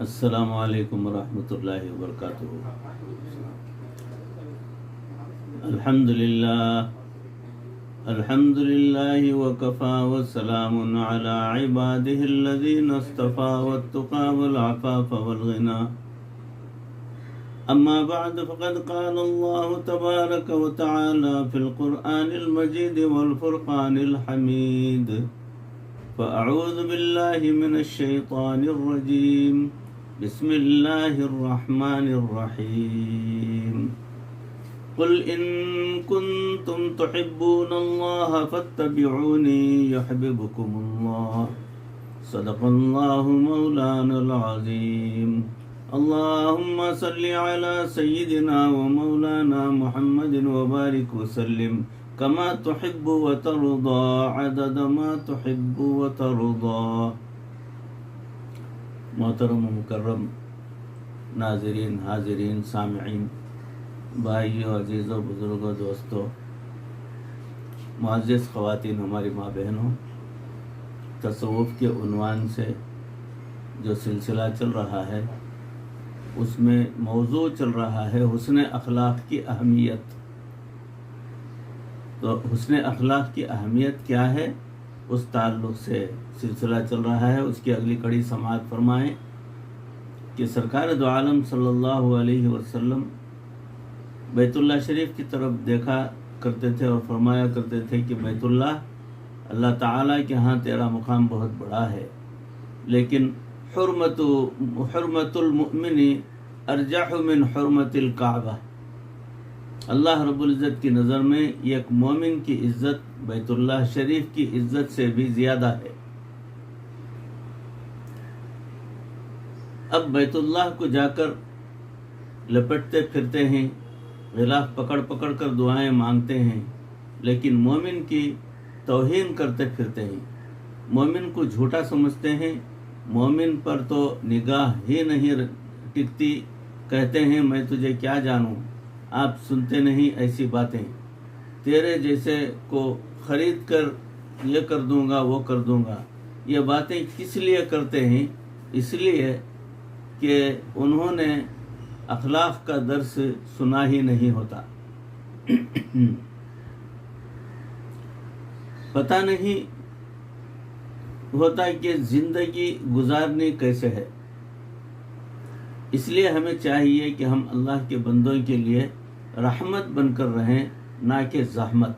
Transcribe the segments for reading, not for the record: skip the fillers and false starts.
السلام علیکم ورحمۃ اللہ وبرکاتہ۔ الحمد للہ وکفا وسلام علی عباده الذین اصطفى والتقى والعفاف والغنى، اما بعد فقد قال الله تبارک وتعالى في القرآن المجید والفرقان الحمید، فأعوذ بالله من الشیطان الرجیم، بسم اللہ الرحمن الرحیم۔ قل ان کنتم تحبون اللہ فاتبعونی یحببکم اللہ، صدق اللہ مولانا العظیم۔ اللہم صل علی سیدنا ومولانا محمد وبارک وسلم کما تحب وترضى عدد ما تحب وترضى۔ محترم و مکرم ناظرین، حاضرین، سامعین، بھائیوں، عزیزوں، بزرگوں، دوستوں، معزز خواتین، ہماری ماں بہنوں، تصوف کے عنوان سے جو سلسلہ چل رہا ہے اس میں موضوع چل رہا ہے حسن اخلاق کی اہمیت۔ تو حسن اخلاق کی اہمیت کیا ہے، اس تعلق سے سلسلہ چل رہا ہے۔ اس کی اگلی کڑی سماعت فرمائیں کہ سرکار دو عالم صلی اللہ علیہ وسلم بیت اللہ شریف کی طرف دیکھا کرتے تھے اور فرمایا کرتے تھے کہ بیت اللہ تعالیٰ کے ہاں تیرا مقام بہت بڑا ہے، لیکن حرمت المؤمن ارجح من حرمت الکعبہ۔ اللہ رب العزت کی نظر میں ایک مومن کی عزت بیت اللہ شریف کی عزت سے بھی زیادہ ہے۔ اب بیت اللہ کو جا کر لپٹتے پھرتے ہیں، غلاف پکڑ پکڑ کر دعائیں مانگتے ہیں، لیکن مومن کی توہین کرتے پھرتے ہیں، مومن کو جھوٹا سمجھتے ہیں، مومن پر تو نگاہ ہی نہیں ٹکتی، کہتے ہیں میں تجھے کیا جانوں، آپ سنتے نہیں ایسی باتیں، تیرے جیسے کو خرید کر یہ کر دوں گا وہ کر دوں گا۔ یہ باتیں کس لیے کرتے ہیں؟ اس لیے کہ انہوں نے اخلاق کا درس سنا ہی نہیں ہوتا، پتہ نہیں ہوتا کہ زندگی گزارنی کیسے ہے۔ اس لیے ہمیں چاہیے کہ ہم اللہ کے بندوں کے لیے رحمت بن کر رہیں، نہ کہ زحمت۔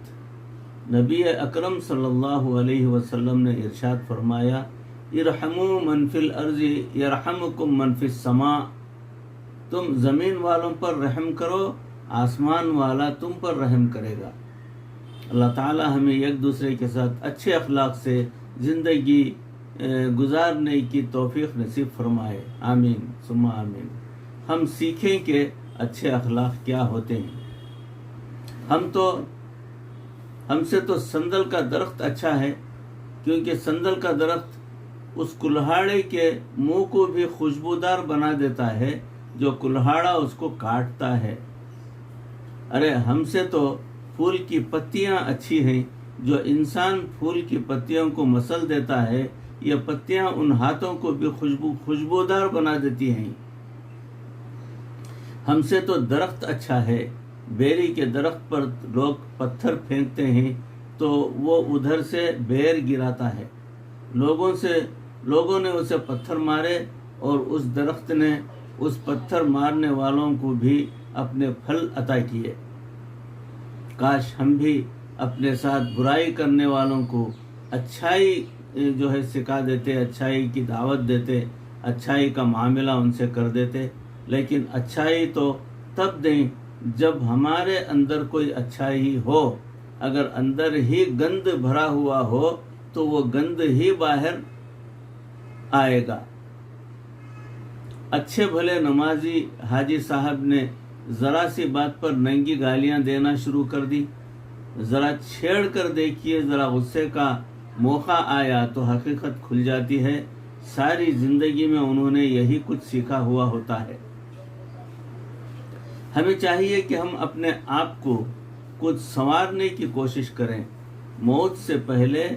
نبی اکرم صلی اللہ علیہ وسلم نے ارشاد فرمایا، ارحموا من فی الارض یرحمکم من فی السماء، تم زمین والوں پر رحم کرو، آسمان والا تم پر رحم کرے گا۔ اللہ تعالی ہمیں ایک دوسرے کے ساتھ اچھے اخلاق سے زندگی گزارنے کی توفیق نصیب فرمائے، آمین ثم آمین۔ ہم سیکھیں کہ اچھے اخلاق کیا ہوتے ہیں۔ ہم سے تو سندل کا درخت اچھا ہے، کیونکہ سندل کا درخت اس کلہاڑے کے منہ کو بھی خوشبودار بنا دیتا ہے جو کلہاڑا اس کو کاٹتا ہے۔ ارے ہم سے تو پھول کی پتیاں اچھی ہیں، جو انسان پھول کی پتیوں کو مسل دیتا ہے، یہ پتیاں ان ہاتھوں کو بھی خوشبودار بنا دیتی ہیں۔ ہم سے تو درخت اچھا ہے، بیری کے درخت پر لوگ پتھر پھینکتے ہیں تو وہ ادھر سے بیر گراتا ہے، لوگوں نے اسے پتھر مارے اور اس درخت نے اس پتھر مارنے والوں کو بھی اپنے پھل عطا کیے۔ کاش ہم بھی اپنے ساتھ برائی کرنے والوں کو اچھائی جو ہے سکھا دیتے، اچھائی کی دعوت دیتے، اچھائی کا معاملہ ان سے کر دیتے، لیکن اچھائی تو تب دیں جب ہمارے اندر کوئی اچھائی ہو۔ اگر اندر ہی گند بھرا ہوا ہو تو وہ گند ہی باہر آئے گا۔ اچھے بھلے نمازی حاجی صاحب نے ذرا سی بات پر ننگی گالیاں دینا شروع کر دی، ذرا چھیڑ کر دیکھیے، ذرا غصے کا موقع آیا تو حقیقت کھل جاتی ہے۔ ساری زندگی میں انہوں نے یہی کچھ سیکھا ہوا ہوتا ہے۔ ہمیں چاہیے کہ ہم اپنے آپ کو کچھ سنوارنے کی کوشش کریں، موت سے پہلے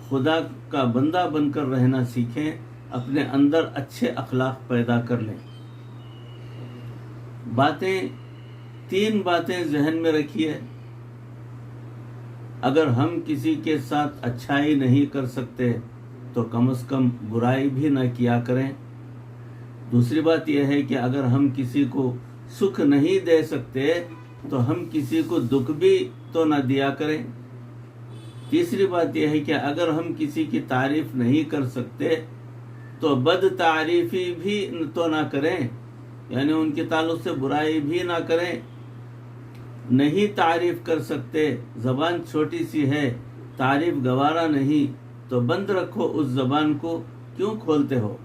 خدا کا بندہ بن کر رہنا سیکھیں، اپنے اندر اچھے اخلاق پیدا کر لیں۔ تین باتیں ذہن میں رکھیے۔ اگر ہم کسی کے ساتھ اچھائی نہیں کر سکتے تو کم از کم برائی بھی نہ کیا کریں۔ دوسری بات یہ ہے کہ اگر ہم کسی کو سکھ نہیں دے سکتے تو ہم کسی کو دکھ بھی تو نہ دیا کریں۔ تیسری بات یہ ہے کہ اگر ہم کسی کی تعریف نہیں کر سکتے تو بد تعریفی بھی تو نہ کریں، یعنی ان کے تعلق سے برائی بھی نہ کریں۔ نہیں تعریف کر سکتے، زبان چھوٹی سی ہے، تعریف گوارا نہیں، تو بند رکھو اس زبان کو، کیوں کھولتے ہو؟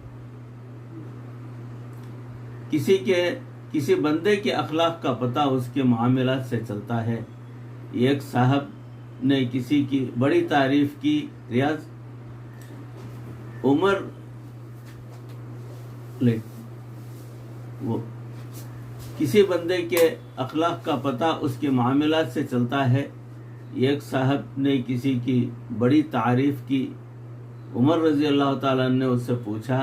کسی بندے کے اخلاق کا پتہ اس کے معاملات سے چلتا ہے۔ ایک صاحب نے کسی کی بڑی تعریف کی، ریاض عمر کسی بندے کے اخلاق کا پتہ اس کے معاملات سے چلتا ہے۔ ایک صاحب نے کسی کی بڑی تعریف کی۔ عمر رضی اللہ تعالیٰ نے اس سے پوچھا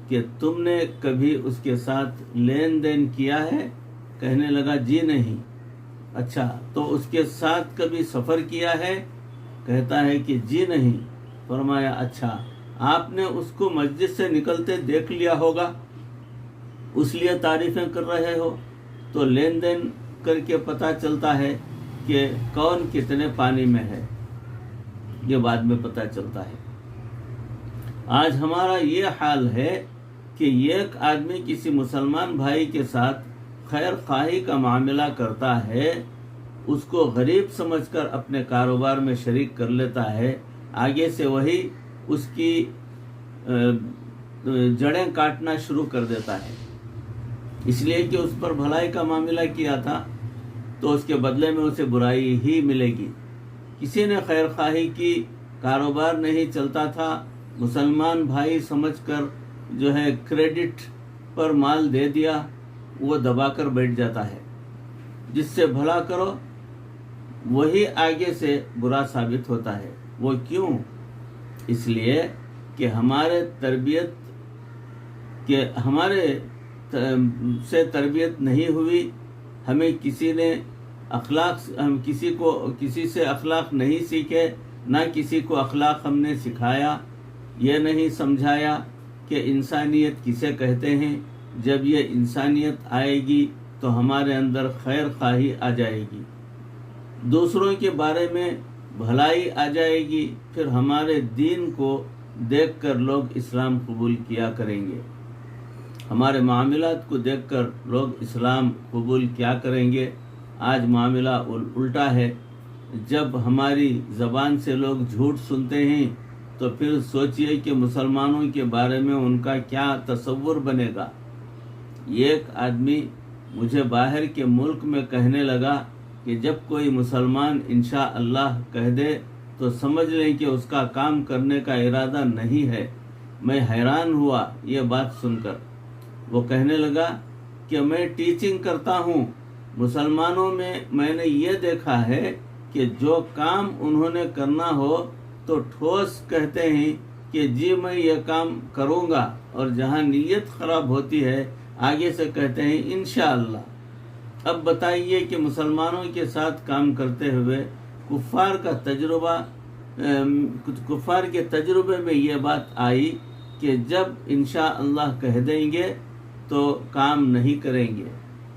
کہ تم نے کبھی اس کے ساتھ لین دین کیا ہے؟ کہنے لگا جی نہیں۔ اچھا، تو اس کے ساتھ کبھی سفر کیا ہے؟ کہتا ہے کہ جی نہیں۔ فرمایا اچھا، آپ نے اس کو مسجد سے نکلتے دیکھ لیا ہوگا، اس لیے تعریفیں کر رہے ہو؟ تو لین دین کر کے پتہ چلتا ہے کہ کون کتنے پانی میں ہے، یہ بعد میں پتہ چلتا ہے۔ آج ہمارا یہ حال ہے کہ ایک آدمی کسی مسلمان بھائی کے ساتھ خیر خواہی کا معاملہ کرتا ہے، اس کو غریب سمجھ کر اپنے کاروبار میں شریک کر لیتا ہے، آگے سے وہی اس کی جڑیں کاٹنا شروع کر دیتا ہے، اس لیے کہ اس پر بھلائی کا معاملہ کیا تھا تو اس کے بدلے میں اسے برائی ہی ملے گی۔ کسی نے خیر خواہی کی، کاروبار نہیں چلتا تھا، مسلمان بھائی سمجھ کر جو ہے کریڈٹ پر مال دے دیا، وہ دبا کر بیٹھ جاتا ہے۔ جس سے بھلا کرو وہی آگے سے برا ثابت ہوتا ہے۔ وہ کیوں؟ اس لیے کہ ہمارے سے تربیت نہیں ہوئی، ہمیں کسی نے ہم کسی سے اخلاق نہیں سیکھے، نہ کسی کو اخلاق ہم نے سکھایا، یہ نہیں سمجھایا کہ انسانیت کسے کہتے ہیں۔ جب یہ انسانیت آئے گی تو ہمارے اندر خیر خواہی آ جائے گی، دوسروں کے بارے میں بھلائی آ جائے گی، پھر ہمارے دین کو دیکھ کر لوگ اسلام قبول کیا کریں گے، ہمارے معاملات کو دیکھ کر لوگ اسلام قبول کیا کریں گے۔ آج معاملہ الٹا ہے۔ جب ہماری زبان سے لوگ جھوٹ سنتے ہیں تو پھر سوچئے کہ مسلمانوں کے بارے میں ان کا کیا تصور بنے گا۔ ایک آدمی مجھے باہر کے ملک میں کہنے لگا کہ جب کوئی مسلمان انشاءاللہ کہہ دے تو سمجھ لیں کہ اس کا کام کرنے کا ارادہ نہیں ہے۔ میں حیران ہوا یہ بات سن کر۔ وہ کہنے لگا کہ میں ٹیچنگ کرتا ہوں، مسلمانوں میں نے یہ دیکھا ہے کہ جو کام انہوں نے کرنا ہو تو ٹھوس کہتے ہیں کہ جی میں یہ کام کروں گا، اور جہاں نیت خراب ہوتی ہے آگے سے کہتے ہیں انشاءاللہ۔ اب بتائیے کہ مسلمانوں کے ساتھ کام کرتے ہوئے کفار کے تجربے میں یہ بات آئی کہ جب انشاءاللہ کہہ دیں گے تو کام نہیں کریں گے،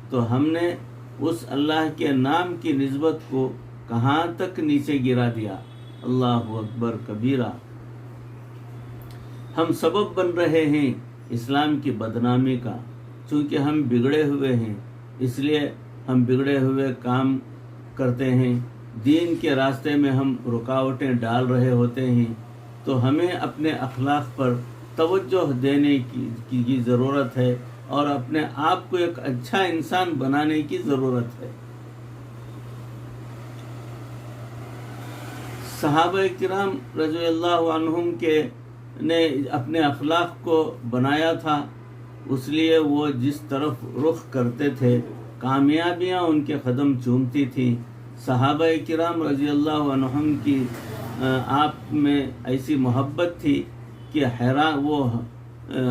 تو ہم نے اس اللہ کے نام کی نسبت کو کہاں تک نیچے گرا دیا۔ اللہ اکبر کبیرہ۔ ہم سبب بن رہے ہیں اسلام کی بدنامی کا، چونکہ ہم بگڑے ہوئے ہیں، اس لیے ہم بگڑے ہوئے کام کرتے ہیں، دین کے راستے میں ہم رکاوٹیں ڈال رہے ہوتے ہیں۔ تو ہمیں اپنے اخلاق پر توجہ دینے کی ضرورت ہے اور اپنے آپ کو ایک اچھا انسان بنانے کی ضرورت ہے۔ صحابہ کرام رضی اللہ عنہم نے اپنے اخلاق کو بنایا تھا، اس لیے وہ جس طرف رخ کرتے تھے کامیابیاں ان کے قدم چومتی تھیں۔ صحابہ کرام رضی اللہ عنہم کی آپ میں ایسی محبت تھی کہ وہ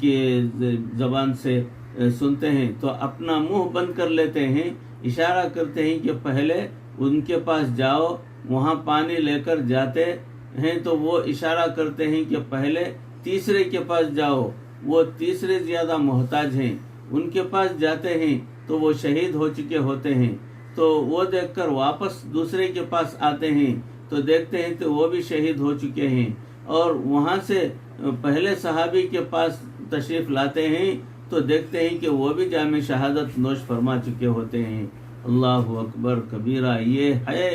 کی زبان سے سنتے ہیں تو اپنا منہ بند کر لیتے ہیں، اشارہ کرتے ہیں کہ پہلے ان کے پاس جاؤ، وہاں پانی لے کر جاتے ہیں تو وہ اشارہ کرتے ہیں کہ پہلے تیسرے کے پاس جاؤ، وہ تیسرے زیادہ محتاج ہیں، ان کے پاس جاتے ہیں تو وہ شہید ہو چکے ہوتے ہیں، تو وہ دیکھ کر واپس دوسرے کے پاس آتے ہیں تو دیکھتے ہیں تو وہ بھی شہید ہو چکے ہیں، اور وہاں سے پہلے صحابی کے پاس تشریف لاتے ہیں تو دیکھتے ہیں کہ وہ بھی جام شہادت نوش فرما چکے ہوتے ہیں۔ اللہ اکبر کبیرہ، یہ ہے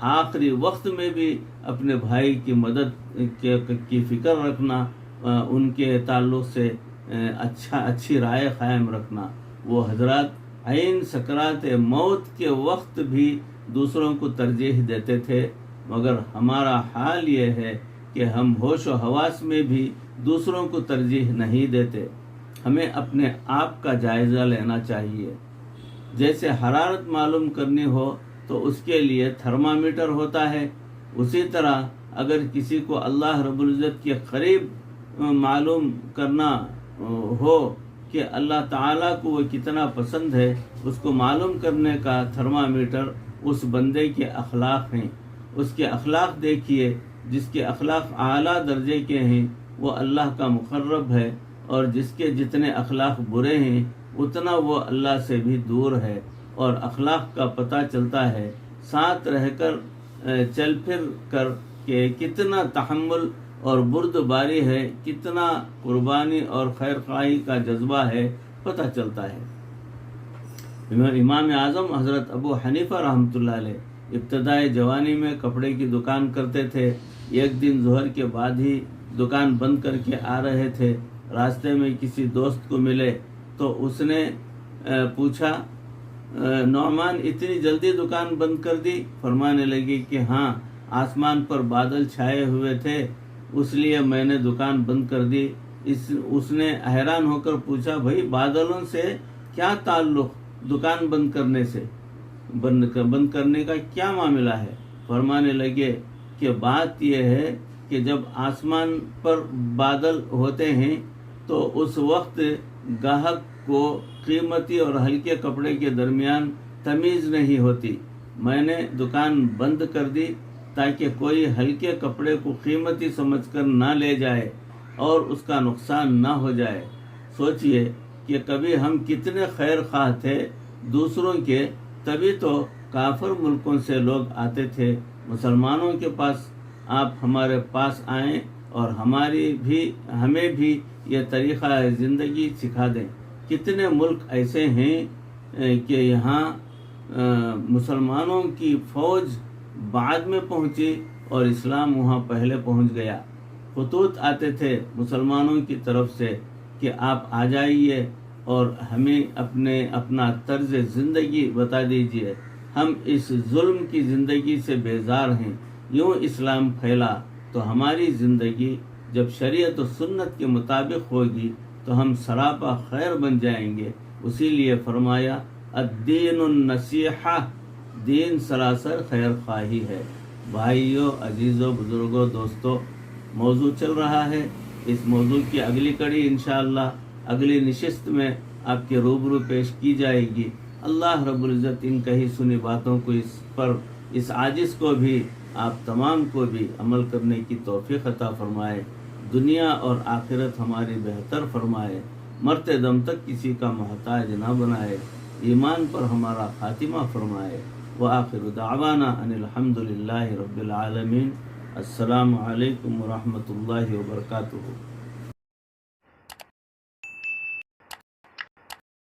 آخری وقت میں بھی اپنے بھائی کی مدد کی فکر رکھنا، ان کے تعلق سے اچھی رائے قائم رکھنا۔ وہ حضرات عین سکرات موت کے وقت بھی دوسروں کو ترجیح دیتے تھے، مگر ہمارا حال یہ ہے کہ ہم ہوش و حواس میں بھی دوسروں کو ترجیح نہیں دیتے۔ ہمیں اپنے آپ کا جائزہ لینا چاہیے۔ جیسے حرارت معلوم کرنی ہو تو اس کے لیے تھرمامیٹر ہوتا ہے، اسی طرح اگر کسی کو اللہ رب العزت کے قریب معلوم کرنا ہو کہ اللہ تعالیٰ کو وہ کتنا پسند ہے، اس کو معلوم کرنے کا تھرمامیٹر اس بندے کے اخلاق ہیں۔ اس کے اخلاق دیکھیے، جس کے اخلاق اعلیٰ درجے کے ہیں وہ اللہ کا مقرب ہے، اور جس کے جتنے اخلاق برے ہیں اتنا وہ اللہ سے بھی دور ہے۔ اور اخلاق کا پتہ چلتا ہے ساتھ رہ کر چل پھر کر کہ کتنا تحمل اور بردباری ہے، کتنا قربانی اور خیر خواہی کا جذبہ ہے، پتہ چلتا ہے۔ امام اعظم حضرت ابو حنیفہ رحمۃ اللہ علیہ ابتدائی جوانی میں کپڑے کی دکان کرتے تھے۔ ایک دن ظہر کے بعد ہی دکان بند کر کے آ رہے تھے، راستے میں کسی دوست کو ملے تو اس نے پوچھا، نعمان اتنی جلدی دکان بند کر دی؟ فرمانے لگی کہ ہاں، آسمان پر بادل چھائے ہوئے تھے اس لیے میں نے دکان بند کر دی۔ اس نے حیران ہو کر پوچھا، بھائی بادلوں سے کیا تعلق دکان بند کرنے سے؟ بند کرنے کا کیا معاملہ ہے؟ فرمانے لگے کہ بات یہ ہے کہ جب آسمان پر بادل ہوتے ہیں تو اس وقت گاہک کو قیمتی اور ہلکے کپڑے کے درمیان تمیز نہیں ہوتی۔ میں نے دکان بند کر دی تاکہ کوئی ہلکے کپڑے کو قیمتی سمجھ کر نہ لے جائے اور اس کا نقصان نہ ہو جائے۔ سوچئے کہ کبھی ہم کتنے خیر خواہ تھے دوسروں کے، تبھی تو کافر ملکوں سے لوگ آتے تھے مسلمانوں کے پاس۔ آپ ہمارے پاس آئیں اور ہمیں بھی یہ طریقہ زندگی سکھا دیں۔ کتنے ملک ایسے ہیں کہ یہاں مسلمانوں کی فوج بعد میں پہنچی اور اسلام وہاں پہلے پہنچ گیا۔ خطوط آتے تھے مسلمانوں کی طرف سے کہ آپ آ جائیے اور ہمیں اپنا طرز زندگی بتا دیجئے، ہم اس ظلم کی زندگی سے بیزار ہیں۔ یوں اسلام پھیلا تو ہماری زندگی جب شریعت و سنت کے مطابق ہوگی تو ہم سراپا خیر بن جائیں گے۔ اسی لیے فرمایا الدین النصیحہ، دین سراسر خیر خواہی ہے۔ بھائیوں، عزیزوں، بزرگوں، دوستوں، موضوع چل رہا ہے۔ اس موضوع کی اگلی کڑی انشاءاللہ اگلی نشست میں آپ کے روبرو پیش کی جائے گی۔ اللہ رب العزت ان کہی سنی باتوں کو اس عاجز کو بھی آپ تمام کو بھی عمل کرنے کی توفیق عطا فرمائے، دنیا اور آخرت ہماری بہتر فرمائے، مرتے دم تک کسی کا محتاج نہ بنائے، ایمان پر ہمارا خاتمہ فرمائے۔ وآخر دعوانا ان الحمد للہ رب العالمین۔ السلام علیکم ورحمۃ اللہ وبرکاتہ۔